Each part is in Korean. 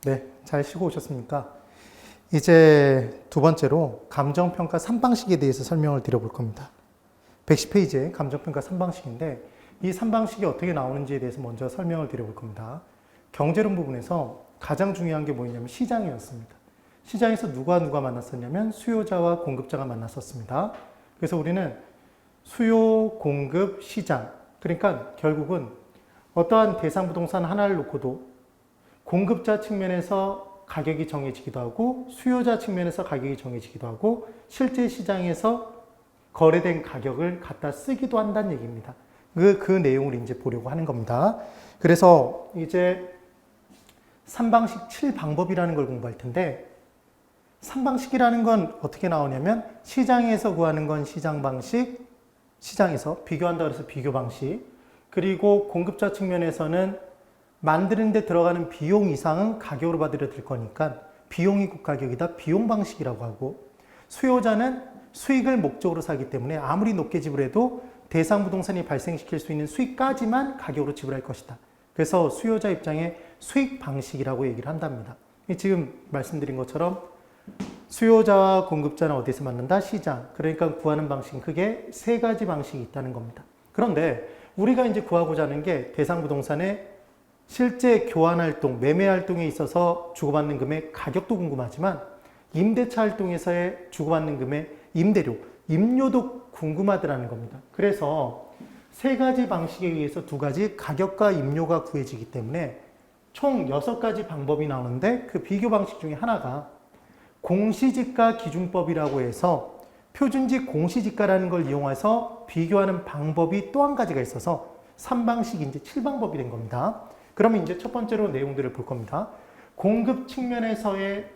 네, 잘 쉬고 오셨습니까? 이제 두 번째로 감정평가 3방식에 대해서 설명을 드려볼 겁니다. 110페이지의 감정평가 3방식인데 이 3방식이 어떻게 나오는지에 대해서 먼저 설명을 드려볼 겁니다. 경제론 부분에서 가장 중요한 게 뭐였냐면 시장이었습니다. 시장에서 누가 만났었냐면 수요자와 공급자가 만났었습니다. 그래서 우리는 수요, 공급, 시장, 그러니까 결국은 어떠한 대상 부동산 하나를 놓고도 공급자 측면에서 가격이 정해지기도 하고 수요자 측면에서 가격이 정해지기도 하고 실제 시장에서 거래된 가격을 갖다 쓰기도 한다는 얘기입니다. 그 내용을 이제 보려고 하는 겁니다. 그래서 이제 3방식 7방법이라는 걸 공부할 텐데 3방식이라는 건 어떻게 나오냐면 시장에서 구하는 건 시장 방식, 시장에서 비교한다 그래서 비교 방식, 그리고 공급자 측면에서는 만드는 데 들어가는 비용 이상은 가격으로 받아들일 거니까 비용이 곧 가격이다. 비용 방식이라고 하고 수요자는 수익을 목적으로 사기 때문에 아무리 높게 지불해도 대상 부동산이 발생시킬 수 있는 수익까지만 가격으로 지불할 것이다. 그래서 수요자 입장에 수익 방식이라고 얘기를 한답니다. 지금 말씀드린 것처럼 수요자와 공급자는 어디서 만난다? 시장. 그러니까 구하는 방식은 크게 세 가지 방식이 있다는 겁니다. 그런데 우리가 이제 구하고자 하는 게 대상 부동산의 실제 교환 활동, 매매 활동에 있어서 주고받는 금액 가격도 궁금하지만 임대차 활동에서의 주고받는 금액 임대료, 임료도 궁금하더라는 겁니다. 그래서 세 가지 방식에 의해서 두 가지 가격과 임료가 구해지기 때문에 총 6가지 방법이 나오는데 그 비교 방식 중에 하나가 공시지가 기준법이라고 해서 표준지 공시지가라는 걸 이용해서 비교하는 방법이 또 한 가지가 있어서 3방식이 이제 7방법이 된 겁니다. 그러면 이제 첫 번째로 내용들을 볼 겁니다. 공급 측면에서의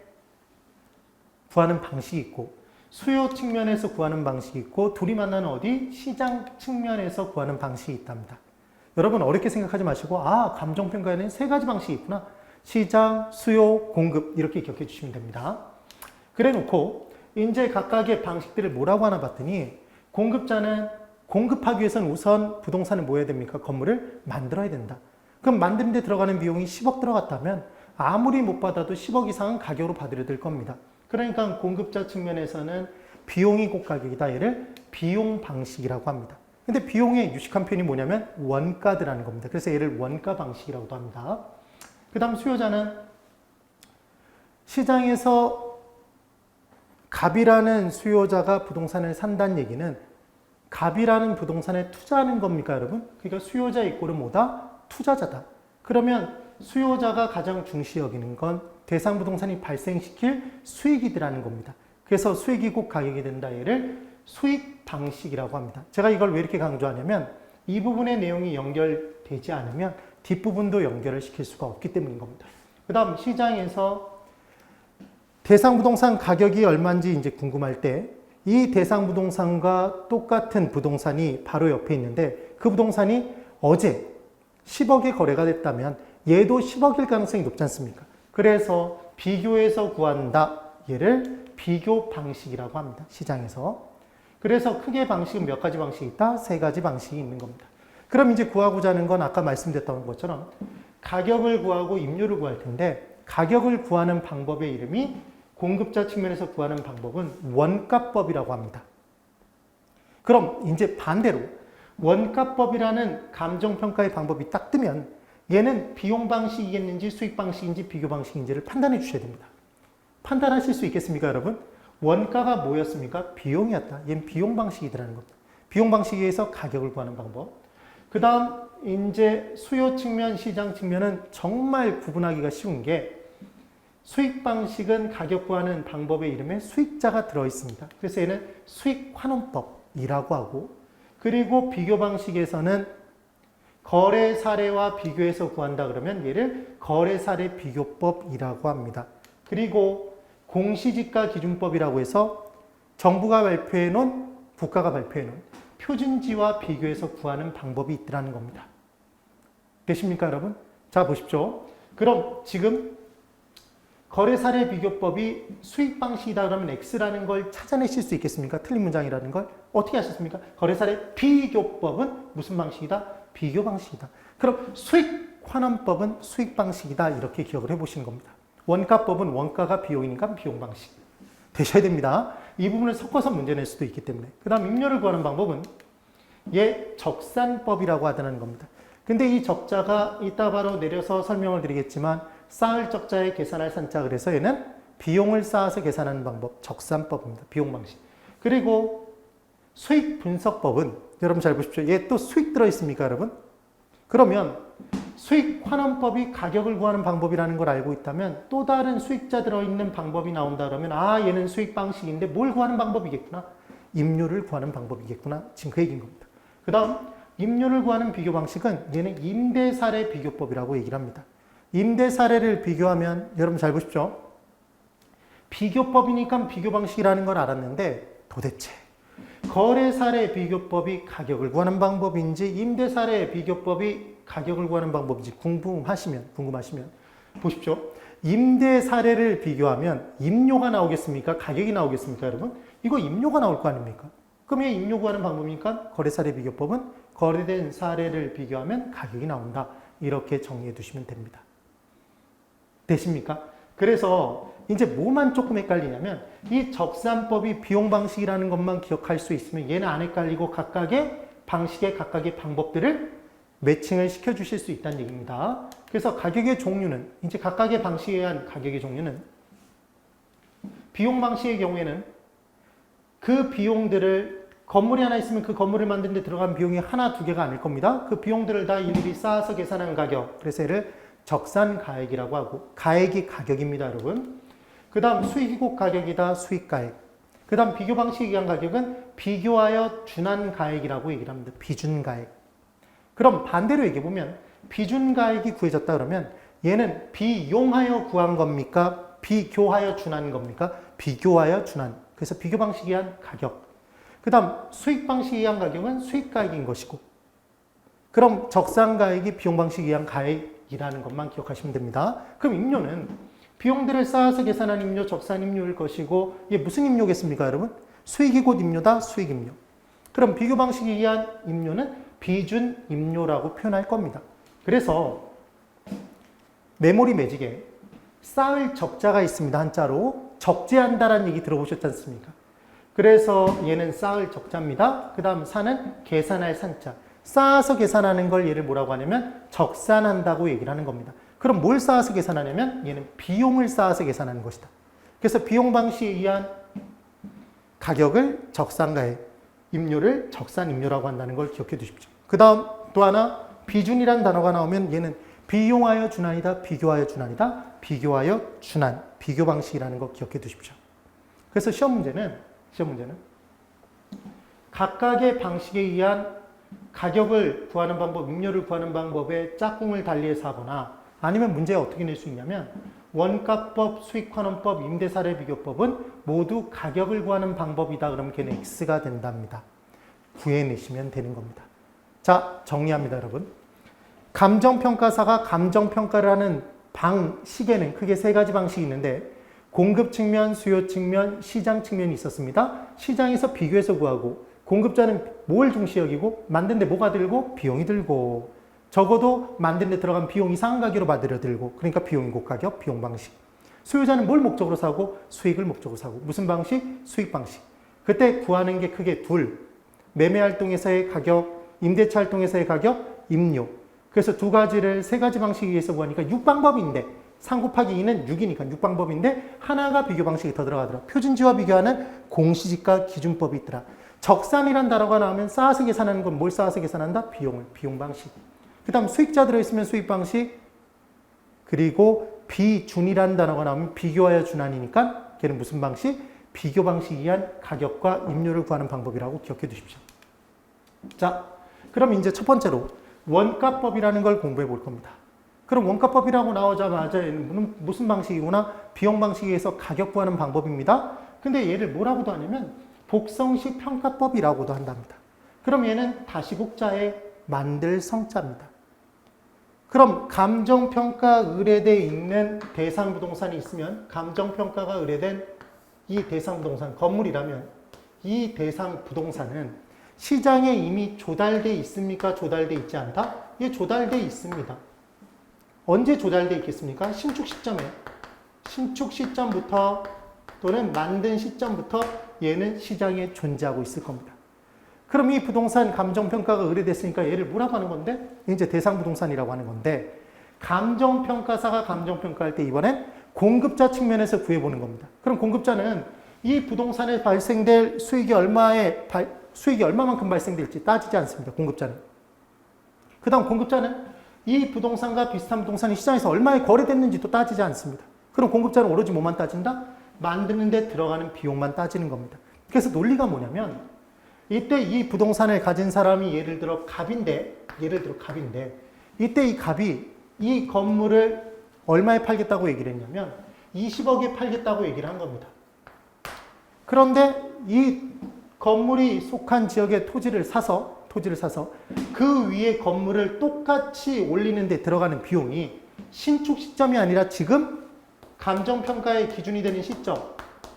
구하는 방식이 있고 수요 측면에서 구하는 방식이 있고 둘이 만나는 어디? 시장 측면에서 구하는 방식이 있답니다. 여러분 어렵게 생각하지 마시고 감정평가에는 세 가지 방식이 있구나. 시장, 수요, 공급 이렇게 기억해 주시면 됩니다. 그래 놓고 이제 각각의 방식들을 뭐라고 하나 봤더니 공급자는 공급하기 위해서는 우선 부동산을 뭐 해야 됩니까? 건물을 만들어야 된다. 그럼 만드는 데 들어가는 비용이 10억 들어갔다면 아무리 못 받아도 10억 이상은 가격으로 받으려 될 겁니다. 그러니까 공급자 측면에서는 비용이 곧 가격이다. 얘를 비용 방식이라고 합니다. 근데 비용의 유식한 표현이 뭐냐면 원가드라는 겁니다. 그래서 얘를 원가 방식이라고도 합니다. 그 다음 수요자는 시장에서 갑이라는 수요자가 부동산을 산다는 얘기는 갑이라는 부동산에 투자하는 겁니까, 여러분? 그러니까 수요자 이꼴은 뭐다? 투자자다. 그러면 수요자가 가장 중시 여기는 건 대상 부동산이 발생시킬 수익이라는 겁니다. 그래서 수익이 곧 가격이 된다. 얘를 수익 방식이라고 합니다. 제가 이걸 왜 이렇게 강조하냐면 이 부분의 내용이 연결되지 않으면 뒷부분도 연결을 시킬 수가 없기 때문인 겁니다. 그 다음 시장에서 대상 부동산 가격이 얼마인지 이제 궁금할 때 이 대상 부동산과 똑같은 부동산이 바로 옆에 있는데 그 부동산이 어제 10억에 거래가 됐다면 얘도 10억일 가능성이 높지 않습니까? 그래서 비교해서 구한다. 얘를 비교 방식이라고 합니다. 시장에서. 그래서 크게 방식은 몇 가지 방식이 있다? 세 가지 방식이 있는 겁니다. 그럼 이제 구하고자 하는 건 아까 말씀드렸던 것처럼 가격을 구하고 임료를 구할 텐데 가격을 구하는 방법의 이름이 공급자 측면에서 구하는 방법은 원가법이라고 합니다. 그럼 이제 반대로 원가법이라는 감정평가의 방법이 딱 뜨면 얘는 비용 방식이겠는지 수익 방식인지 비교 방식인지를 판단해 주셔야 됩니다. 판단하실 수 있겠습니까, 여러분? 원가가 뭐였습니까? 비용이었다. 얘는 비용 방식이라는 겁니다. 비용 방식에 의해서 가격을 구하는 방법. 그 다음 이제 수요 측면, 시장 측면은 정말 구분하기가 쉬운 게 수익 방식은 가격 구하는 방법의 이름에 수익자가 들어있습니다. 그래서 얘는 수익 환원법이라고 하고 그리고 비교 방식에서는 거래 사례와 비교해서 구한다 그러면 얘를 거래 사례 비교법이라고 합니다. 그리고 공시지가 기준법이라고 해서 정부가 발표해 놓은 국가가 발표해 놓은 표준지와 비교해서 구하는 방법이 있더라는 겁니다. 되십니까, 여러분? 자, 보십시오. 그럼 지금 거래 사례 비교법이 수익 방식이다 그러면 X라는 걸 찾아내실 수 있겠습니까? 틀린 문장이라는 걸. 어떻게 하셨습니까? 거래 사례 비교법은 무슨 방식이다? 비교 방식이다. 그럼 수익 환원법은 수익 방식이다. 이렇게 기억을 해보시는 겁니다. 원가법은 원가가 비용이니까 비용 방식. 되셔야 됩니다. 이 부분을 섞어서 문제 낼 수도 있기 때문에. 그 다음 임료를 구하는 방법은 적산법이라고 하다는 겁니다. 근데 이 적자가 이따 바로 내려서 설명을 드리겠지만 쌓을 적자에 계산할 산자, 그래서 얘는 비용을 쌓아서 계산하는 방법, 적산법입니다. 비용 방식. 그리고 수익 분석법은 여러분 잘 보십시오. 얘 또 수익 들어있습니까, 여러분? 그러면 수익 환원법이 가격을 구하는 방법이라는 걸 알고 있다면 또 다른 수익자 들어있는 방법이 나온다 그러면 얘는 수익 방식인데 뭘 구하는 방법이겠구나. 임료를 구하는 방법이겠구나. 지금 그 얘기인 겁니다. 그 다음 임료를 구하는 비교 방식은 얘는 임대사례 비교법이라고 얘기를 합니다. 임대사례를 비교하면 여러분 잘 보십시오. 비교법이니까 비교 방식이라는 걸 알았는데 도대체 거래사례 비교법이 가격을 구하는 방법인지 임대사례 비교법이 가격을 구하는 방법인지 궁금하시면 보십시오. 임대사례를 비교하면 임료가 나오겠습니까? 가격이 나오겠습니까, 여러분? 이거 임료가 나올 거 아닙니까? 그럼 이 임료 구하는 방법이니까 거래사례 비교법은 거래된 사례를 비교하면 가격이 나온다. 이렇게 정리해 두시면 됩니다. 되십니까? 그래서 이제 뭐만 조금 헷갈리냐면 이 적산법이 비용 방식이라는 것만 기억할 수 있으면 얘는 안 헷갈리고 각각의 방식의 각각의 방법들을 매칭을 시켜주실 수 있다는 얘기입니다. 그래서 가격의 종류는 이제 각각의 방식에 의한 가격의 종류는 비용 방식의 경우에는 그 비용들을 건물이 하나 있으면 그 건물을 만드는 데 들어간 비용이 하나, 두 개가 아닐 겁니다. 그 비용들을 다 일일이 쌓아서 계산한 가격. 그래서 얘를 적산가액이라고 하고 가액이 가격입니다, 여러분. 그 다음 수익이고 가격이다, 수익가액. 그 다음 비교 방식에 의한 가격은 비교하여 준한 가액이라고 얘기를 합니다. 비준가액. 그럼 반대로 얘기해보면 비준가액이 구해졌다 그러면 얘는 비용하여 구한 겁니까? 비교하여 준한 겁니까? 비교하여 준한. 그래서 비교 방식에 의한 가격. 그 다음 수익 방식에 의한 가격은 수익가액인 것이고, 그럼 적산가액이 비용 방식에 의한 가액이라는 것만 기억하시면 됩니다. 그럼 임료는 비용들을 쌓아서 계산한 임료, 적산 임료일 것이고, 이게 무슨 임료겠습니까, 여러분? 수익이 곧 임료다, 수익 임료. 그럼 비교 방식에 의한 임료는 비준 임료라고 표현할 겁니다. 그래서 메모리 매직에 쌓을 적자가 있습니다, 한자로. 적재한다라는 얘기 들어보셨지 않습니까? 그래서 얘는 쌓을 적자입니다. 그 다음 산은 계산할 산자. 쌓아서 계산하는 걸 얘를 뭐라고 하냐면 적산한다고 얘기를 하는 겁니다. 그럼 뭘 쌓아서 계산하냐면 얘는 비용을 쌓아서 계산하는 것이다. 그래서 비용 방식에 의한 가격을 적산가액, 임료를 적산임료라고 한다는 걸 기억해 두십시오. 그 다음 또 하나 비준이라는 단어가 나오면 얘는 비용하여 준한이다, 비교하여 준한이다, 비교하여 준한, 비교 방식이라는 거 기억해 두십시오. 그래서 시험 문제는 각각의 방식에 의한 가격을 구하는 방법, 임료를 구하는 방법에 짝꿍을 달리해서 하거나 아니면 문제에 어떻게 낼 수 있냐면 원가법, 수익환원법, 임대사례 비교법은 모두 가격을 구하는 방법이다. 그러면 걔는 X가 된답니다. 구해내시면 되는 겁니다. 자, 정리합니다, 여러분. 감정평가사가 감정평가를 하는 방식에는 크게 세 가지 방식이 있는데 공급 측면, 수요 측면, 시장 측면이 있었습니다. 시장에서 비교해서 구하고 공급자는 뭘 중시 여기고 만든 데 뭐가 들고? 비용이 들고 적어도 만든 데 들어간 비용 이상한 가격으로 받으려 들고 그러니까 비용이고 가격, 비용 방식. 수요자는 뭘 목적으로 사고? 수익을 목적으로 사고. 무슨 방식? 수익 방식. 그때 구하는 게 크게 둘. 매매활동에서의 가격, 임대차 활동에서의 가격, 임료. 그래서 두 가지를 세 가지 방식에 의해서 구하니까 6방법인데 3 곱하기 2는 6이니까 6방법인데 하나가 비교 방식이 더 들어가더라. 표준지와 비교하는 공시지가 기준법이 있더라. 적산이란 단어가 나오면 쌓아서 계산하는 건 뭘 쌓아서 계산한다? 비용을. 비용 방식. 그 다음 수익자 들어있으면 수익 방식. 그리고 비준이라는 단어가 나오면 비교하여 준한이니까 걔는 무슨 방식? 비교 방식에 의한 가격과 임료를 구하는 방법이라고 기억해 두십시오. 자, 그럼 이제 첫 번째로 원가법이라는 걸 공부해 볼 겁니다. 그럼 원가법이라고 나오자마자 무슨 방식이구나? 비용 방식에 의해서 가격 구하는 방법입니다. 근데 얘를 뭐라고도 하냐면 복성식 평가법이라고도 한답니다. 그럼 얘는 다시복자에 만들 성자입니다. 그럼 감정평가 의뢰되어 있는 대상 부동산이 있으면 감정평가가 의뢰된 이 대상 부동산, 건물이라면 이 대상 부동산은 시장에 이미 조달되어 있습니까? 조달되어 있지 않다? 얘 조달되어 있습니다. 언제 조달되어 있겠습니까? 신축 시점에. 신축 시점부터 또는 만든 시점부터 얘는 시장에 존재하고 있을 겁니다. 그럼 이 부동산 감정평가가 의뢰됐으니까 얘를 뭐라고 하는 건데? 이제 대상부동산이라고 하는 건데, 감정평가사가 감정평가할 때 이번엔 공급자 측면에서 구해보는 겁니다. 그럼 공급자는 이 부동산에 발생될 수익이 얼마만큼 발생될지 따지지 않습니다. 공급자는. 그 다음 공급자는 이 부동산과 비슷한 부동산이 시장에서 얼마에 거래됐는지도 따지지 않습니다. 그럼 공급자는 오로지 뭐만 따진다? 만드는 데 들어가는 비용만 따지는 겁니다. 그래서 논리가 뭐냐면, 이때 이 부동산을 가진 사람이 예를 들어 갑인데, 이때 이 갑이 이 건물을 얼마에 팔겠다고 얘기를 했냐면 20억에 팔겠다고 얘기를 한 겁니다. 그런데 이 건물이 속한 지역의 토지를 사서 그 위에 건물을 똑같이 올리는 데 들어가는 비용이 신축 시점이 아니라 지금 감정평가의 기준이 되는 시점,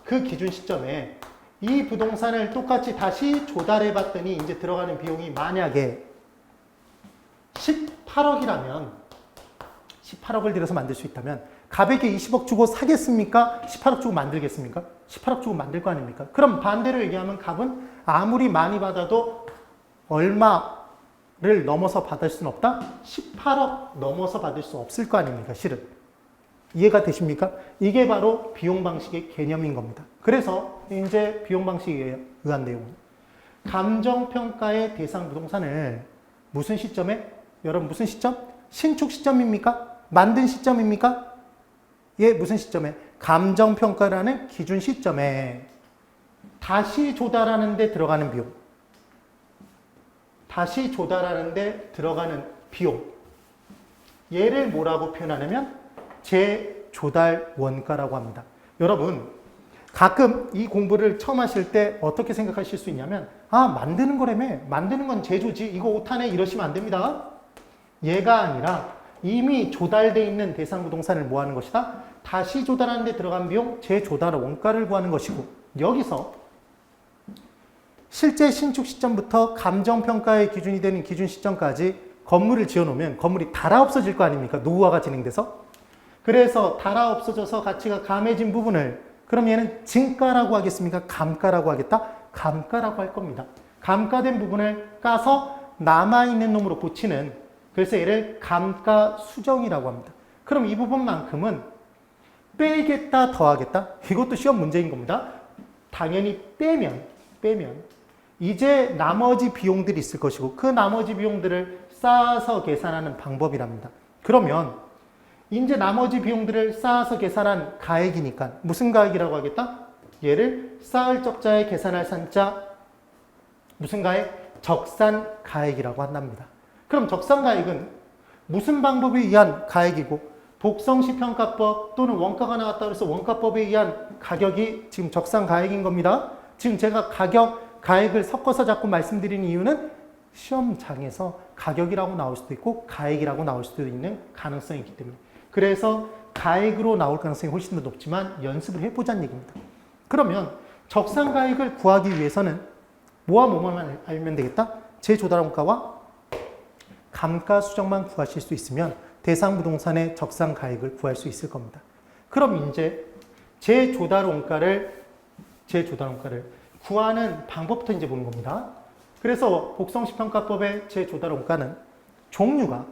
그 기준 시점에 이 부동산을 똑같이 다시 조달해 봤더니 이제 들어가는 비용이 만약에 18억이라면 18억을 들여서 만들 수 있다면 갑에게 20억 주고 사겠습니까? 18억 주고 만들겠습니까? 18억 주고 만들 거 아닙니까? 그럼 반대로 얘기하면 갑은 아무리 많이 받아도 얼마를 넘어서 받을 수는 없다? 18억 넘어서 받을 수 없을 거 아닙니까? 실은. 이해가 되십니까? 이게 바로 비용 방식의 개념인 겁니다. 그래서 이제 비용 방식에 의한 내용은 감정평가의 대상 부동산을 무슨 시점에? 여러분 무슨 시점? 신축 시점입니까? 만든 시점입니까? 예, 무슨 시점에? 감정평가라는 기준 시점에 다시 조달하는 데 들어가는 비용. 다시 조달하는 데 들어가는 비용. 얘를 뭐라고 표현하냐면 재조달 원가라고 합니다. 여러분, 가끔 이 공부를 처음 하실 때 어떻게 생각하실 수 있냐면, 아, 만드는 거라며. 만드는 건 제조지. 이거 오타네. 이러시면 안 됩니다. 얘가 아니라 이미 조달되어 있는 대상 부동산을 뭐 하는 것이다? 다시 조달하는 데 들어간 비용, 재조달 원가를 구하는 것이고, 여기서 실제 신축 시점부터 감정평가의 기준이 되는 기준 시점까지 건물을 지어놓으면 건물이 달아 없어질 거 아닙니까? 노후화가 진행돼서. 그래서 달아 없어져서 가치가 감해진 부분을, 그럼 얘는 증가라고 하겠습니까? 감가라고 하겠다? 감가라고 할 겁니다. 감가된 부분을 까서 남아있는 놈으로 고치는, 그래서 얘를 감가 수정이라고 합니다. 그럼 이 부분만큼은 빼겠다, 더하겠다? 이것도 시험 문제인 겁니다. 당연히 빼면 이제 나머지 비용들이 있을 것이고 그 나머지 비용들을 쌓아서 계산하는 방법이랍니다. 그러면 이제 나머지 비용들을 쌓아서 계산한 가액이니까 무슨 가액이라고 하겠다? 얘를 쌓을 적자에 계산할 산자, 무슨 가액? 적산 가액이라고 한답니다. 그럼 적산 가액은 무슨 방법에 의한 가액이고, 복성시 평가법 또는 원가가 나왔다 그래서 원가법에 의한 가격이 지금 적산 가액인 겁니다. 지금 제가 가액을 섞어서 자꾸 말씀드리는 이유는 시험장에서 가격이라고 나올 수도 있고 가액이라고 나올 수도 있는 가능성이 있기 때문에. 그래서 가액으로 나올 가능성이 훨씬 더 높지만 연습을 해보자는 얘기입니다. 그러면 적산 가액을 구하기 위해서는 뭐만 알면 되겠다? 재조달원가와 감가 수정만 구하실 수 있으면 대상 부동산의 적산 가액을 구할 수 있을 겁니다. 그럼 이제 재조달 원가를 구하는 방법부터 이제 보는 겁니다. 그래서 복성시 평가법의 재조달 원가는 종류가,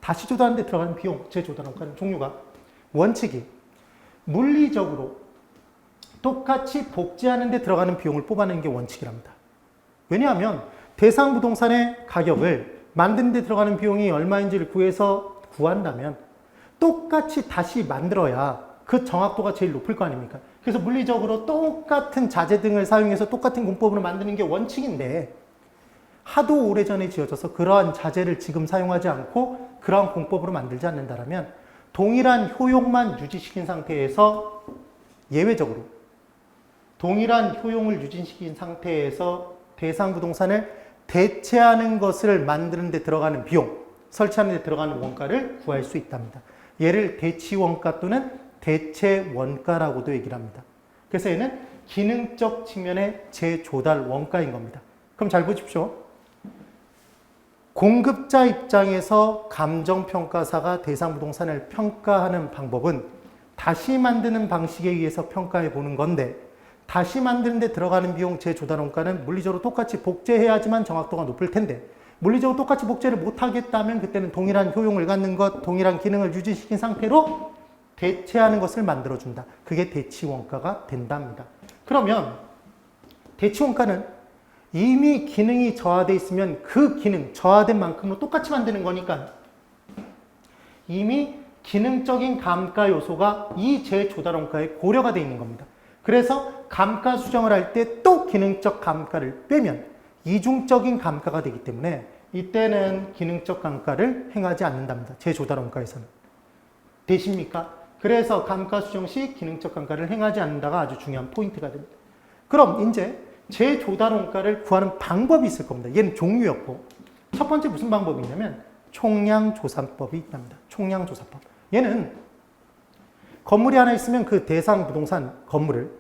다시 조달하는 데 들어가는 비용, 재조달 원가는 종류가, 원칙이 물리적으로 똑같이 복제하는 데 들어가는 비용을 뽑아내는 게 원칙이랍니다. 왜냐하면 대상 부동산의 가격을 만드는 데 들어가는 비용이 얼마인지를 구한다면 똑같이 다시 만들어야 그 정확도가 제일 높을 거 아닙니까? 그래서 물리적으로 똑같은 자재 등을 사용해서 똑같은 공법으로 만드는 게 원칙인데, 하도 오래전에 지어져서 그러한 자재를 지금 사용하지 않고 그러한 공법으로 만들지 않는다면 동일한 효용만 유지시킨 상태에서, 예외적으로 동일한 효용을 유지시킨 상태에서 대상 부동산을 대체하는 것을 만드는 데 들어가는 비용, 설치하는 데 들어가는 원가를 구할 수 있답니다. 얘를 대치원가 또는 대체원가라고도 얘기를 합니다. 그래서 얘는 기능적 측면의 재조달 원가인 겁니다. 그럼 잘 보십시오. 공급자 입장에서 감정평가사가 대상 부동산을 평가하는 방법은 다시 만드는 방식에 의해서 평가해 보는 건데 다시 만드는 데 들어가는 비용 재조달원가는 물리적으로 똑같이 복제해야지만 정확도가 높을 텐데 물리적으로 똑같이 복제를 못하겠다면 그때는 동일한 효용을 갖는 것, 동일한 기능을 유지시킨 상태로 대체하는 것을 만들어준다. 그게 대치원가가 된답니다. 그러면 대치원가는 이미 기능이 저하되어 있으면 그 기능, 저하된 만큼으로 똑같이 만드는 거니까 이미 기능적인 감가 요소가 이 재조달원가에 고려가 되어 있는 겁니다. 그래서 감가 수정을 할 때 또 기능적 감가를 빼면 이중적인 감가가 되기 때문에 이때는 기능적 감가를 행하지 않는답니다. 재조달원가에서는. 되십니까? 그래서 감가 수정 시 기능적 감가를 행하지 않는다가 아주 중요한 포인트가 됩니다. 그럼 이제 재조달원가를 구하는 방법이 있을 겁니다. 얘는 종류였고 첫 번째 무슨 방법이 있냐면 총량조사법이 있답니다. 총량조사법. 얘는 건물이 하나 있으면 그 대상 부동산 건물을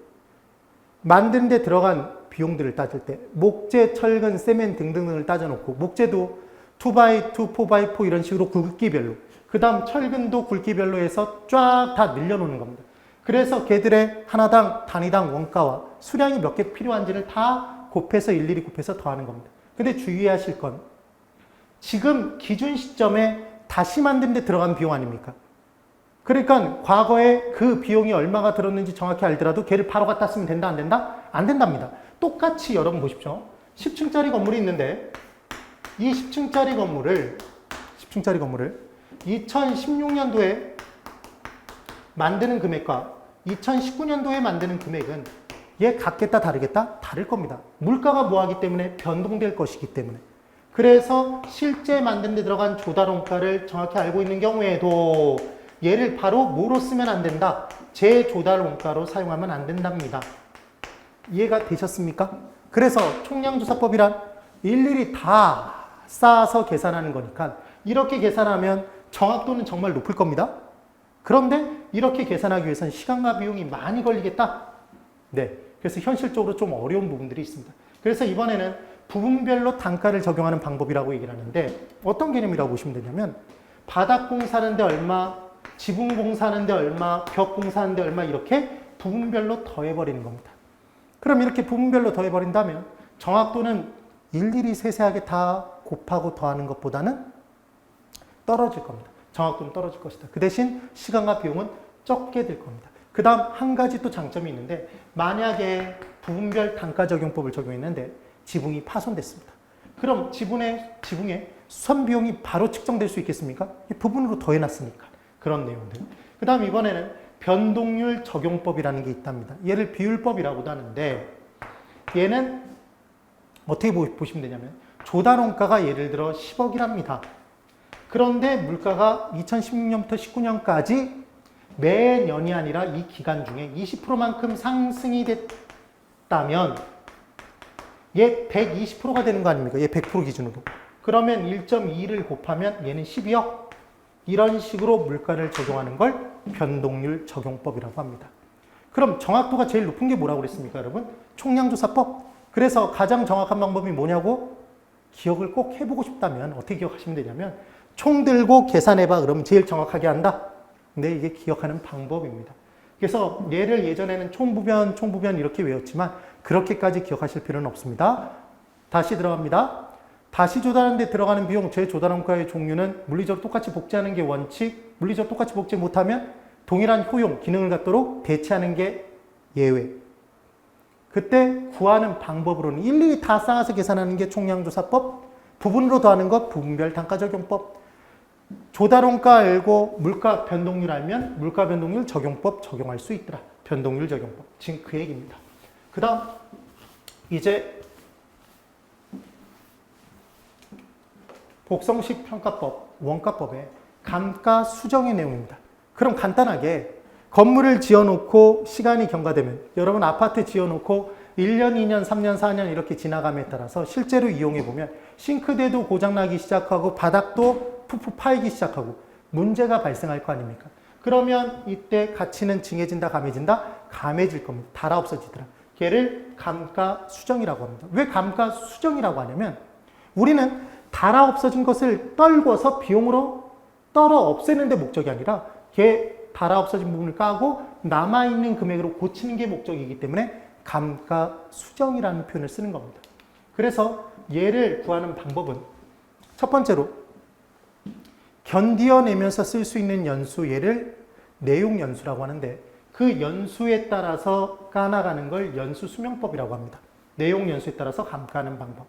만드는 데 들어간 비용들을 따질 때 목재, 철근, 세멘 등등을 따져놓고 목재도 2x2, 4x4 이런 식으로 굵기별로 그 다음 철근도 굵기별로 해서 쫙 다 늘려놓는 겁니다. 그래서 걔들의 하나당 단위당 원가와 수량이 몇 개 필요한지를 다 곱해서 일일이 곱해서 더하는 겁니다. 근데 주의하실 건 지금 기준 시점에 다시 만드는 데 들어간 비용 아닙니까? 그러니까 과거에 그 비용이 얼마가 들었는지 정확히 알더라도 걔를 바로 갖다 쓰면 된다 안 된다? 안 된답니다. 똑같이 여러분 보십시오. 10층짜리 건물이 있는데 이 10층짜리 건물을 2016년도에 만드는 금액과 2019년도에 만드는 금액은 얘 같겠다 다르겠다? 다를 겁니다. 물가가 뭐하기 때문에 변동될 것이기 때문에. 그래서 실제 만드는 데 들어간 조달원가를 정확히 알고 있는 경우에도 얘를 바로 뭐로 쓰면 안 된다? 재조달원가로 사용하면 안 된답니다. 이해가 되셨습니까? 그래서 총량조사법이란 일일이 다 쌓아서 계산하는 거니까 이렇게 계산하면 정확도는 정말 높을 겁니다. 그런데 이렇게 계산하기 위해서는 시간과 비용이 많이 걸리겠다? 네. 그래서 현실적으로 좀 어려운 부분들이 있습니다. 그래서 이번에는 부분별로 단가를 적용하는 방법이라고 얘기를 하는데 어떤 개념이라고 보시면 되냐면 바닥공 사는데 얼마, 지붕공 사는데 얼마, 벽공 사는데 얼마 이렇게 부분별로 더해버리는 겁니다. 그럼 이렇게 부분별로 더해버린다면 정확도는 일일이 세세하게 다 곱하고 더하는 것보다는 떨어질 겁니다. 정확도는 떨어질 것이다. 그 대신 시간과 비용은 적게 들 겁니다. 그 다음 한 가지 또 장점이 있는데 만약에 부분별 단가 적용법을 적용했는데 지붕이 파손됐습니다. 그럼 지붕에 수선 비용이 바로 측정될 수 있겠습니까? 부분으로 더해놨으니까. 그런 내용들. 그 다음 이번에는 변동률 적용법이라는 게 있답니다. 얘를 비율법이라고도 하는데 얘는 어떻게 보시면 되냐면 조달원가가 예를 들어 10억이랍니다. 그런데 물가가 2016년부터 19년까지 매년이 아니라 이 기간 중에 20%만큼 상승이 됐다면 얘 120%가 되는 거 아닙니까? 얘 100% 기준으로. 그러면 1.2를 곱하면 얘는 12억. 이런 식으로 물가를 적용하는 걸 변동률 적용법이라고 합니다. 그럼 정확도가 제일 높은 게 뭐라고 그랬습니까, 여러분? 총량조사법. 그래서 가장 정확한 방법이 뭐냐고? 기억을 꼭 해보고 싶다면 어떻게 기억하시면 되냐면 총 들고 계산해봐. 그러면 제일 정확하게 한다. 근데 이게 기억하는 방법입니다. 그래서 얘를 예전에는 총부변 이렇게 외웠지만 그렇게까지 기억하실 필요는 없습니다. 다시 들어갑니다. 다시 조달하는 데 들어가는 비용, 재조달원가의 종류는 물리적으로 똑같이 복제하는 게 원칙, 물리적으로 똑같이 복제 못하면 동일한 효용, 기능을 갖도록 대체하는 게 예외. 그때 구하는 방법으로는 일일이 다 쌓아서 계산하는 게 총량조사법, 부분으로 더하는 것 부분별 단가적용법, 조달원가 알고 물가 변동률 알면 물가 변동률 적용법 적용할 수 있더라. 변동률 적용법. 지금 그 얘기입니다. 그 다음 이제 복성식 평가법, 원가법의 감가 수정의 내용입니다. 그럼 간단하게 건물을 지어놓고 시간이 경과되면 여러분 아파트 지어놓고 1년, 2년, 3년, 4년 이렇게 지나감에 따라서 실제로 이용해보면 싱크대도 고장나기 시작하고 바닥도 푸푸 파이기 시작하고 문제가 발생할 거 아닙니까? 그러면 이때 가치는 증해진다, 감해진다? 감해질 겁니다. 달아 없어지더라. 걔를 감가 수정이라고 합니다. 왜 감가 수정이라고 하냐면 우리는 달아 없어진 것을 떨궈서 비용으로 떨어 없애는 데 목적이 아니라 걔 달아 없어진 부분을 까고 남아있는 금액으로 고치는 게 목적이기 때문에 감가수정이라는 표현을 쓰는 겁니다. 그래서 얘를 구하는 방법은 첫 번째로 견디어내면서 쓸 수 있는 연수, 얘를 내용연수라고 하는데 그 연수에 따라서 까나가는 걸 연수수명법이라고 합니다. 내용연수에 따라서 감가하는 방법.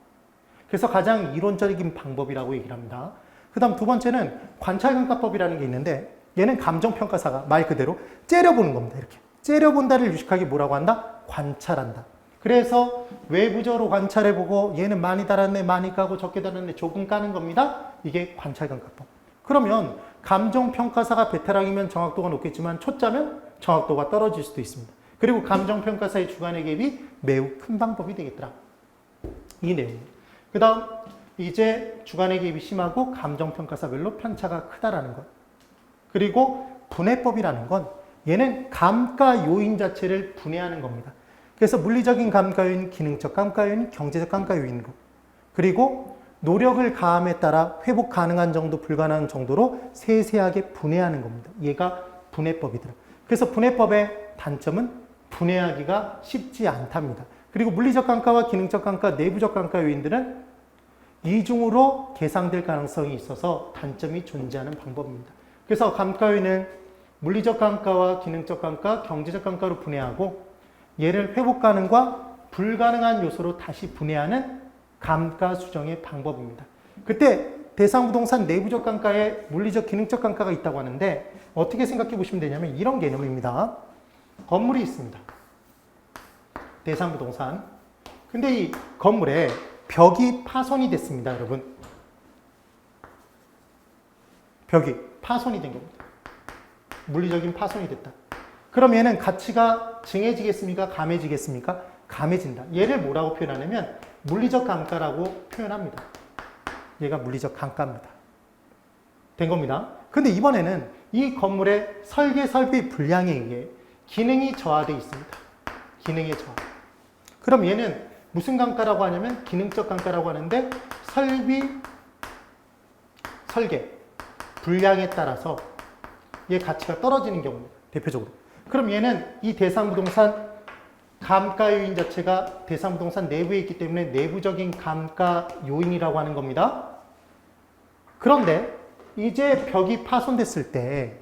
그래서 가장 이론적인 방법이라고 얘기를 합니다. 그 다음 두 번째는 관찰감가법이라는 게 있는데 얘는 감정평가사가 말 그대로 째려보는 겁니다. 이렇게 째려본다를 유식하게 뭐라고 한다? 관찰한다. 그래서 외부적으로 관찰해보고 얘는 많이 달았네, 많이 까고 적게 달았네, 조금 까는 겁니다. 이게 관찰감가법. 그러면 감정평가사가 베테랑이면 정확도가 높겠지만 초짜면 정확도가 떨어질 수도 있습니다. 그리고 감정평가사의 주관의 갭이 매우 큰 방법이 되겠더라. 이 내용. 그 다음 이제 주관의 갭이 심하고 감정평가사별로 편차가 크다라는 것. 그리고 분해법이라는 건 얘는 감가 요인 자체를 분해하는 겁니다. 그래서 물리적인 감가 요인, 기능적 감가 요인, 경제적 감가 요인으로. 그리고 노력을 가함에 따라 회복 가능한 정도, 불가능한 정도로 세세하게 분해하는 겁니다. 얘가 분해법이더라. 그래서 분해법의 단점은 분해하기가 쉽지 않답니다. 그리고 물리적 감가와 기능적 감가, 내부적 감가 요인들은 이중으로 계상될 가능성이 있어서 단점이 존재하는 방법입니다. 그래서 감가 요인은 물리적 감가와 기능적 감가, 경제적 감가로 분해하고 얘를 회복 가능과 불가능한 요소로 다시 분해하는 감가 수정의 방법입니다. 그때 대상부동산 내부적 감가에 물리적 기능적 감가가 있다고 하는데 어떻게 생각해 보시면 되냐면 이런 개념입니다. 건물이 있습니다. 대상부동산. 근데 이 건물에 벽이 파손이 됐습니다, 여러분. 벽이 파손이 된 겁니다. 물리적인 파손이 됐다. 그럼 얘는 가치가 증해지겠습니까? 감해지겠습니까? 감해진다. 얘를 뭐라고 표현하냐면 물리적 감가라고 표현합니다. 얘가 물리적 감가입니다. 된 겁니다. 근데 이번에는 이 건물의 설계 설비 불량에 의해 기능이 저하되어 있습니다. 기능의 저하. 그럼 얘는 무슨 감가라고 하냐면 기능적 감가라고 하는데 설계 불량에 따라서 얘 가치가 떨어지는 경우입니다. 대표적으로. 그럼 얘는 이 대상부동산 감가 요인 자체가 대상부동산 내부에 있기 때문에 내부적인 감가 요인이라고 하는 겁니다. 그런데 이제 벽이 파손됐을 때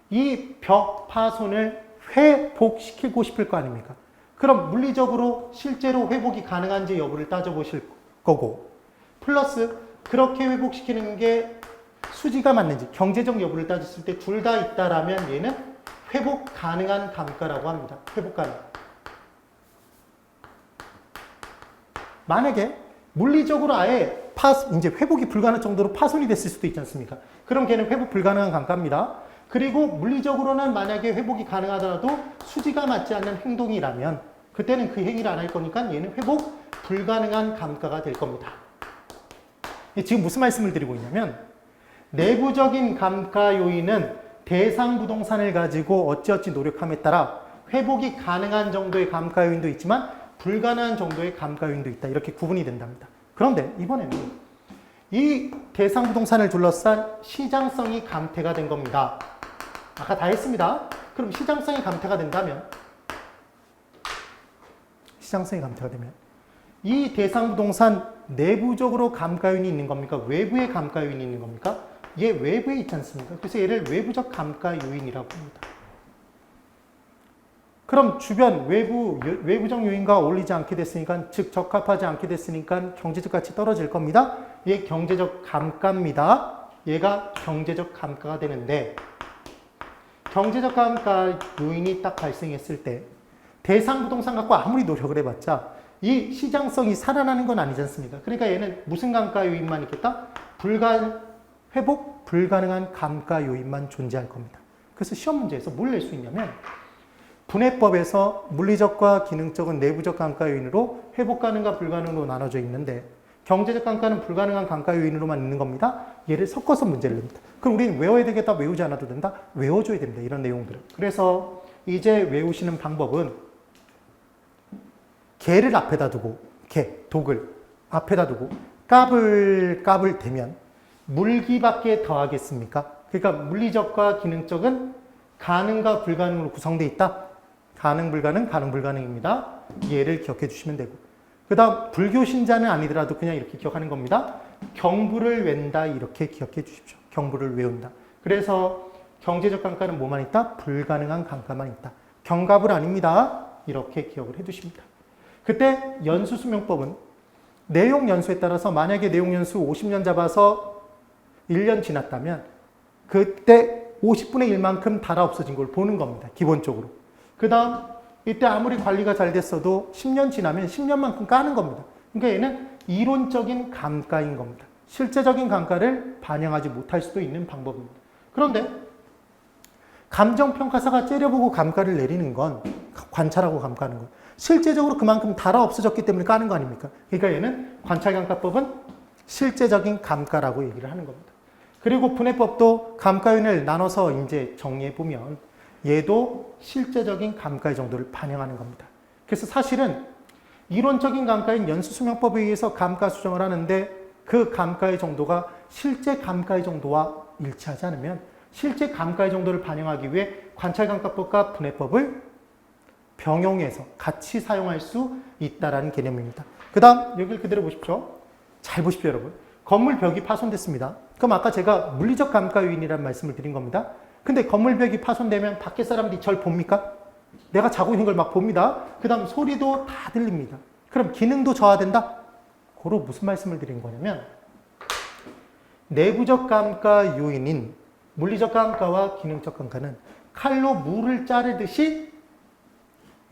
이 벽 파손을 회복시키고 싶을 거 아닙니까? 그럼 물리적으로 실제로 회복이 가능한지 여부를 따져보실 거고 플러스 그렇게 회복시키는 게 수지가 맞는지 경제적 여부를 따졌을 때 둘 다 있다라면 얘는 회복 가능한 감가라고 합니다. 회복 가능. 만약에 물리적으로 아예 이제 회복이 불가능할 정도로 파손이 됐을 수도 있지 않습니까? 그럼 걔는 회복 불가능한 감가입니다. 그리고 물리적으로는 만약에 회복이 가능하더라도 수지가 맞지 않는 행동이라면 그때는 그 행위를 안 할 거니까 얘는 회복 불가능한 감가가 될 겁니다. 지금 무슨 말씀을 드리고 있냐면 내부적인 감가 요인은 대상 부동산을 가지고 어찌어찌 노력함에 따라 회복이 가능한 정도의 감가 요인도 있지만 불가능한 정도의 감가 요인도 있다. 이렇게 구분이 된답니다. 그런데 이번에는 이 대상 부동산을 둘러싼 시장성이 감퇴가 된 겁니다. 아까 다 했습니다. 그럼 시장성이 감퇴가 된다면 이 대상 부동산 내부적으로 감가 요인이 있는 겁니까? 외부에 감가 요인이 있는 겁니까? 얘 외부에 있지 않습니까? 그래서 얘를 외부적 감가 요인이라고 합니다. 그럼 주변 외부적 요인과 어울리지 않게 됐으니까 즉 적합하지 않게 됐으니까 경제적 가치 떨어질 겁니다. 얘 경제적 감가입니다. 얘가 경제적 감가가 되는데 경제적 감가 요인이 딱 발생했을 때 대상 부동산 갖고 아무리 노력을 해봤자 이 시장성이 살아나는 건 아니지 않습니까? 그러니까 얘는 무슨 감가 요인만 있겠다? 회복 불가능한 감가 요인만 존재할 겁니다. 그래서 시험 문제에서 뭘 낼 수 있냐면 분해법에서 물리적과 기능적은 내부적 감가 요인으로 회복 가능과 불가능으로 나눠져 있는데 경제적 감가는 불가능한 감가 요인으로만 있는 겁니다. 얘를 섞어서 문제를 냅니다. 그럼 우리는 외워야 되겠다, 외우지 않아도 된다? 외워줘야 됩니다. 이런 내용들을. 그래서 이제 외우시는 방법은 개를 앞에다 두고 독을 앞에다 두고 값을 대면 물기밖에 더하겠습니까? 그러니까 물리적과 기능적은 가능과 불가능으로 구성되어 있다. 가능, 불가능, 가능, 불가능입니다. 얘를 기억해 주시면 되고. 그 다음 불교 신자는 아니더라도 그냥 이렇게 기억하는 겁니다. 경부를 웬다 이렇게 기억해 주십시오. 경부를 외운다. 그래서 경제적 강가는 뭐만 있다? 불가능한 강가만 있다. 경갑을 아닙니다. 이렇게 기억을 해 두십니다. 그때 연수수명법은 내용 연수에 따라서 만약에 내용 연수 50년 잡아서 1년 지났다면 그때 50분의 1만큼 달아 없어진 걸 보는 겁니다. 기본적으로. 그 다음 이때 아무리 관리가 잘 됐어도 10년 지나면 10년만큼 까는 겁니다. 그러니까 얘는 이론적인 감가인 겁니다. 실제적인 감가를 반영하지 못할 수도 있는 방법입니다. 그런데 감정평가사가 째려보고 감가를 내리는 건 관찰하고 감가하는 건 실제적으로 그만큼 달아 없어졌기 때문에 까는 거 아닙니까? 그러니까 얘는 관찰감가법은 실제적인 감가라고 얘기를 하는 겁니다. 그리고 분해법도 감가윤을 나눠서 이제 정리해 보면 얘도 실제적인 감가의 정도를 반영하는 겁니다. 그래서 사실은 이론적인 감가인 연수수명법에 의해서 감가 수정을 하는데 그 감가의 정도가 실제 감가의 정도와 일치하지 않으면 실제 감가의 정도를 반영하기 위해 관찰감가법과 분해법을 병용해서 같이 사용할 수 있다는 개념입니다. 그 다음 여기를 그대로 보십시오. 잘 보십시오 여러분. 건물 벽이 파손됐습니다. 그럼 아까 제가 물리적 감가 요인이라는 말씀을 드린 겁니다. 근데 건물 벽이 파손되면 밖에 사람들이 절 봅니까? 내가 자고 있는 걸 막 봅니다. 그 다음 소리도 다 들립니다. 그럼 기능도 저하된다? 고로 무슨 말씀을 드린 거냐면 내부적 감가 요인인 물리적 감가와 기능적 감가는 칼로 물을 자르듯이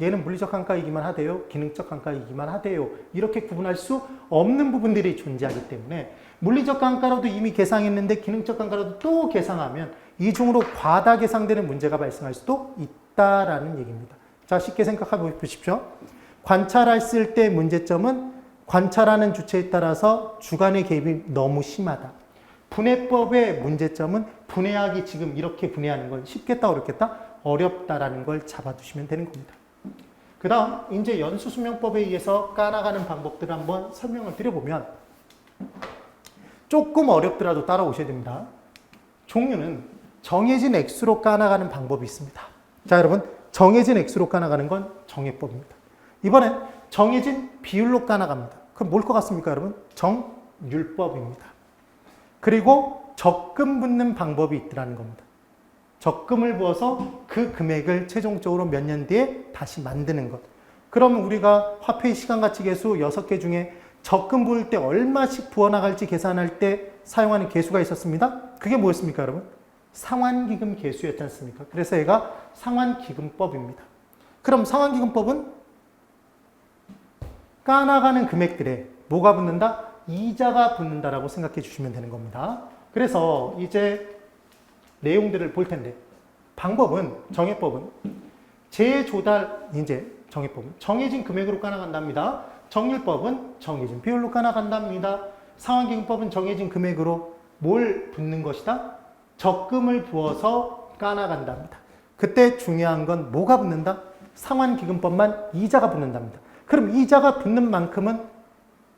얘는 물리적 감가이기만 하대요. 기능적 감가이기만 하대요. 이렇게 구분할 수 없는 부분들이 존재하기 때문에 물리적 감가로도 이미 계상했는데 기능적 감가로도 또 계상하면 이중으로 과다 계상되는 문제가 발생할 수도 있다라는 얘기입니다. 자, 쉽게 생각해 보십시오. 관찰했을 때 문제점은 관찰하는 주체에 따라서 주관의 개입이 너무 심하다. 분해법의 문제점은 분해하기 지금 이렇게 분해하는 건 쉽겠다 어렵겠다? 어렵다라는 걸 잡아두시면 되는 겁니다. 그 다음 이제 연수수명법에 의해서 까나가는 방법들을 한번 설명을 드려보면 조금 어렵더라도 따라오셔야 됩니다. 종류는 정해진 액수로 까나가는 방법이 있습니다. 자 여러분 정해진 액수로 까나가는 건 정해법입니다. 이번엔 정해진 비율로 까나갑니다. 그럼 뭘 것 같습니까 여러분? 정률법입니다. 그리고 적금 붓는 방법이 있더라는 겁니다. 적금을 부어서 그 금액을 최종적으로 몇 년 뒤에 다시 만드는 것. 그러면 우리가 화폐의 시간가치 계수 6개 중에 적금 부을 때 얼마씩 부어나갈지 계산할 때 사용하는 계수가 있었습니다. 그게 뭐였습니까 여러분? 상환기금 계수였지 않습니까? 그래서 얘가 상환기금법입니다. 그럼 상환기금법은 까나가는 금액들에 뭐가 붙는다? 이자가 붙는다라고 생각해 주시면 되는 겁니다. 그래서 이제 내용들을 볼 텐데 방법은 정해법은 재조달 이제 정해법은 정해진 금액으로 까나간답니다. 정률법은 정해진 비율로 까나간답니다. 상환기금법은 정해진 금액으로 뭘 붓는 것이다? 적금을 부어서 까나간답니다. 그때 중요한 건 뭐가 붙는다? 상환기금법만 이자가 붙는답니다. 그럼 이자가 붙는 만큼은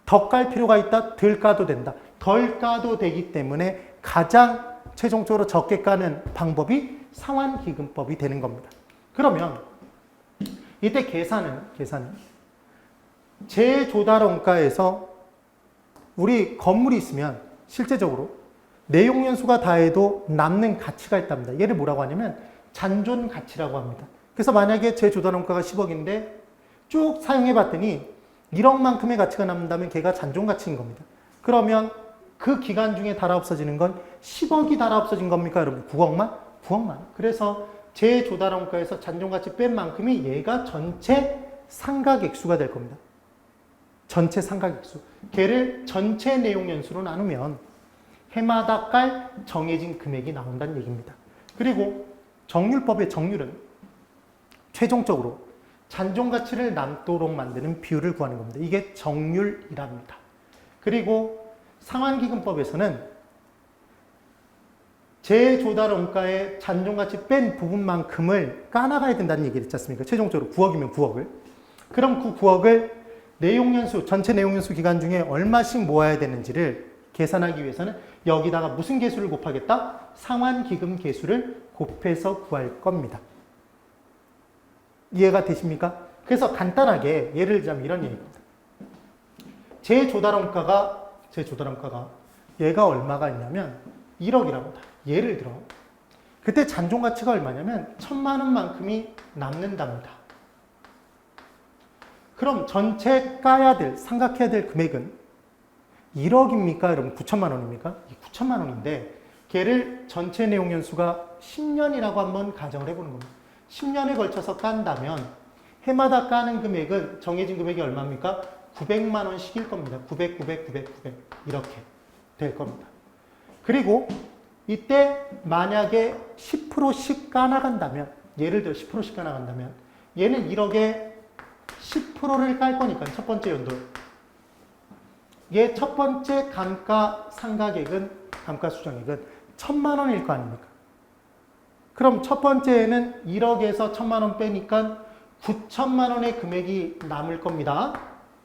더 깔 필요가 있다? 덜 까도 된다. 덜 까도 되기 때문에 가장 최종적으로 적게 까는 방법이 상환기금법이 되는 겁니다. 그러면 이때 계산은 재조달원가에서 우리 건물이 있으면 실제적으로 내용연수가 다해도 남는 가치가 있답니다. 얘를 뭐라고 하냐면 잔존가치라고 합니다. 그래서 만약에 재조달원가가 10억인데 쭉 사용해 봤더니 1억만큼의 가치가 남는다면 걔가 잔존가치인 겁니다. 그러면 그 기간 중에 달아 없어지는 건 10억이 달아 없어진 겁니까 여러분? 9억만? 9억만. 그래서 재조달원가에서 잔존가치 뺀 만큼이 얘가 전체 상각액수가 될 겁니다. 전체 상각액수. 걔를 전체 내용연수로 나누면 해마다 깔 정해진 금액이 나온다는 얘기입니다. 그리고 정률법의 정률은 최종적으로 잔존가치를 남도록 만드는 비율을 구하는 겁니다. 이게 정률이랍니다. 그리고 상환기금법에서는 재조달원가의 잔존가치 뺀 부분만큼을 까나가야 된다는 얘기를 했지 않습니까? 최종적으로 9억이면 9억을. 그럼 그 9억을 내용연수, 전체 내용연수 기간 중에 얼마씩 모아야 되는지를 계산하기 위해서는 여기다가 무슨 계수를 곱하겠다? 상환기금 계수를 곱해서 구할 겁니다. 이해가 되십니까? 그래서 간단하게 예를 들자면 이런 얘기입니다. 제 조달원가가 얘가 얼마가 있냐면 1억이랍니다. 예를 들어 그때 잔존 가치가 얼마냐면 1,000만 원만큼이 남는답니다. 그럼 전체 까야 될, 상각해야 될 금액은 1억입니까? 여러분 9천만 원입니까? 9천만 원인데 걔를 전체 내용 연수가 10년이라고 한번 가정을 해보는 겁니다. 10년에 걸쳐서 깐다면 해마다 까는 금액은 정해진 금액이 얼마입니까? 900만 원씩일 겁니다. 900 이렇게 될 겁니다. 그리고 이때 만약에 10%씩 까나간다면 예를 들어 10%씩 까나간다면 얘는 1억에 10%를 깔 거니까 첫 번째 연도 얘 첫 번째 감가수정액은 1,000만 원일 거 아닙니까? 그럼 첫 번째에는 1억에서 1,000만 원 빼니까 9천만 원의 금액이 남을 겁니다.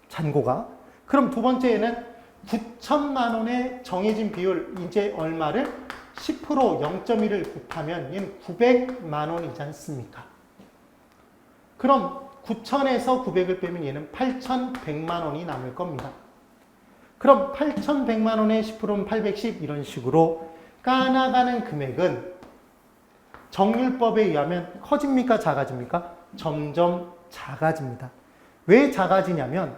잔고가. 그럼 두 번째에는 9천만 원의 정해진 비율 이제 얼마를 10% 0.1을 곱하면 얘는 900만 원이지 않습니까? 그럼 9천에서 900을 빼면 얘는 8,100만 원이 남을 겁니다. 그럼 8,100만 원의 10%는 810 이런 식으로 까나가는 금액은 정률법에 의하면 커집니까? 작아집니까? 점점 작아집니다. 왜 작아지냐면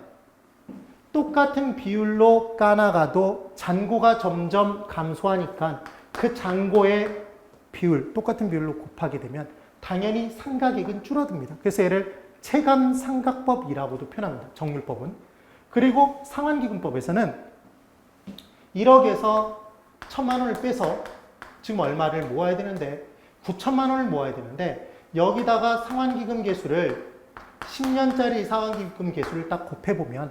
똑같은 비율로 까나가도 잔고가 점점 감소하니까 그 잔고의 비율, 똑같은 비율로 곱하게 되면 당연히 상각액은 줄어듭니다. 그래서 얘를 체감상각법이라고도 표현합니다. 정률법은. 그리고 상환기금법에서는 1억에서 1,000만 원을 빼서 지금 얼마를 모아야 되는데 9천만 원을 모아야 되는데 여기다가 상환기금 계수를 10년짜리 상환기금 계수를 딱 곱해보면